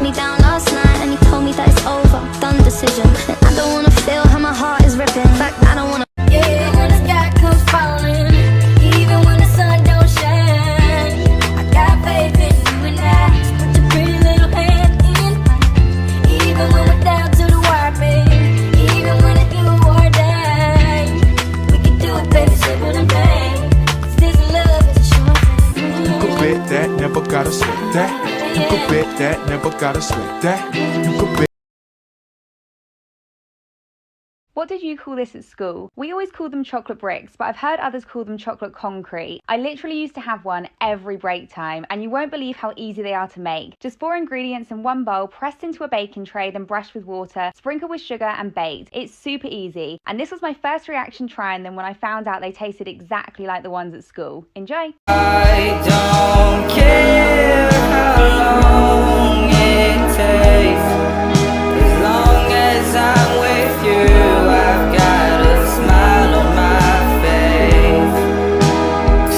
sat me down last night and he told me that it's over, done decision. And I don't wanna feel how my heart is ripping. In fact, I don't wanna. Yeah, when the sky comes falling, even when the sun don't shine, I got faith in you and I. Put your pretty little hand in mine. Even when we're down to the wire, babe. Even when it's do or die, we can do it, baby, simple and plain. 'Cause this love is a short thing. You could bet that, never gotta sweat that. You could bet that, never gotta sweat that. You could bet. What did you call this at school? We always called them chocolate bricks, but I've heard others call them chocolate concrete. I literally used to have one every break time, and you won't believe how easy they are to make. Just 4 ingredients in one bowl, pressed into a baking tray, then brushed with water, sprinkled with sugar and baked. It's super easy. And this was my first reaction trying them when I found out they tasted exactly like the ones at school. Enjoy! I don't care how long it takes, as long as I'm with you. I've got a smile on my face.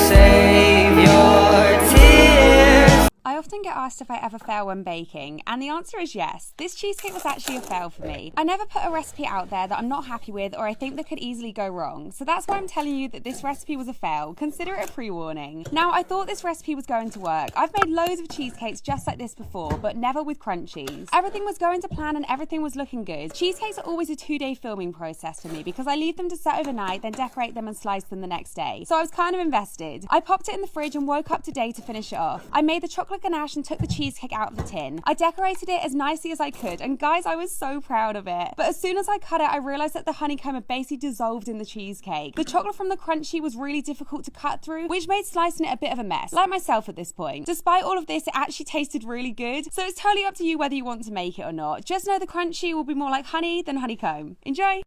Save your tears. I often get asked if I ever fail when baking, and the answer is yes. This cheesecake was actually a fail for me. I never put a recipe out there that I'm not happy with or I think that could easily go wrong, so that's why I'm telling you that this recipe was a fail. Consider it a pre-warning. Now, I thought this recipe was going to work. I've made loads of cheesecakes just like this before, but never with crunchies. Everything was going to plan and everything was looking good. Cheesecakes are always a 2-day filming process for me because I leave them to set overnight, then decorate them and slice them the next day. So I was kind of invested. I popped it in the fridge and woke up today to finish it off. I made the chocolate ganache and took the cheesecake out of the tin. I decorated it as nicely as I could, and guys, I was so proud of it. But as soon as I cut it, I realized that the honeycomb had basically dissolved in the cheesecake. The chocolate from the crunchy was really difficult to cut through, which made slicing it a bit of a mess, like myself at this point. Despite all of this, it actually tasted really good, so it's totally up to you whether you want to make it or not. Just know the crunchy will be more like honey than honeycomb. Enjoy!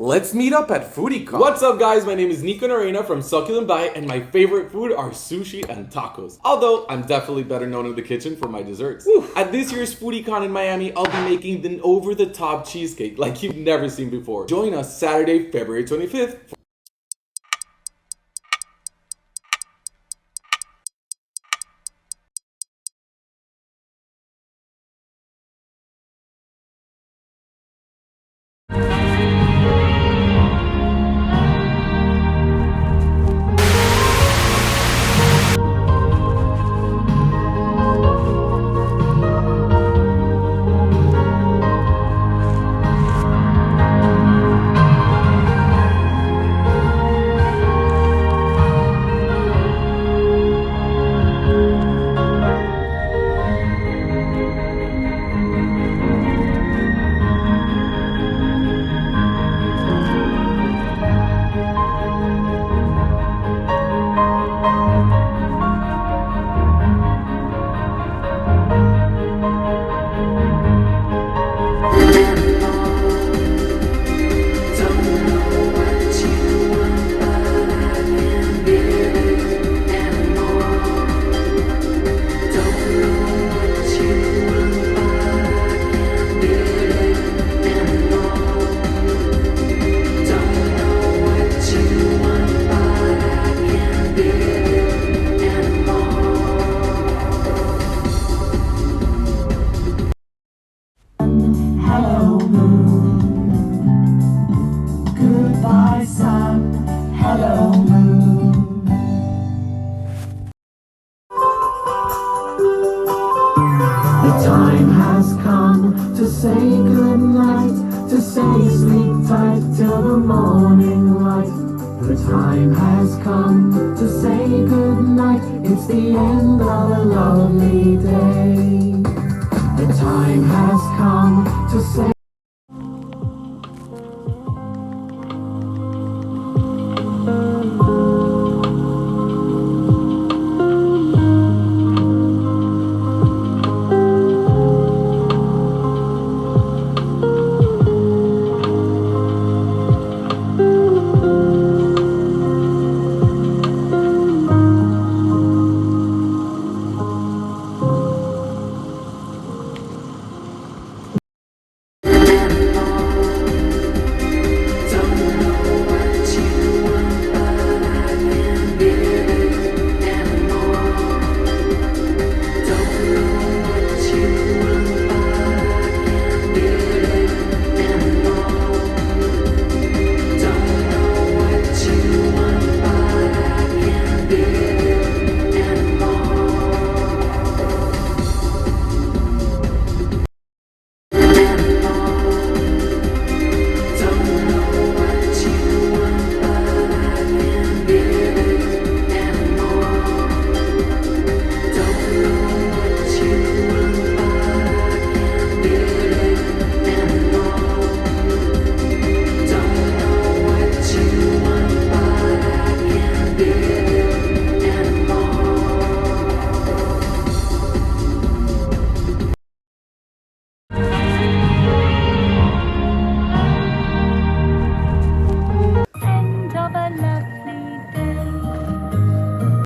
Let's meet up at FoodieCon. What's up, guys? My name is Nico Norena from Succulent Bite, and my favorite food are sushi and tacos. Although, I'm definitely better known in the kitchen for my desserts. At this year's FoodieCon in Miami, I'll be making the over-the-top cheesecake like you've never seen before. Join us Saturday, February 25th. The time has come to say goodnight to say sleep tight till the morning light. The time has come to say goodnight. It's the end of a lovely day. The time has come to say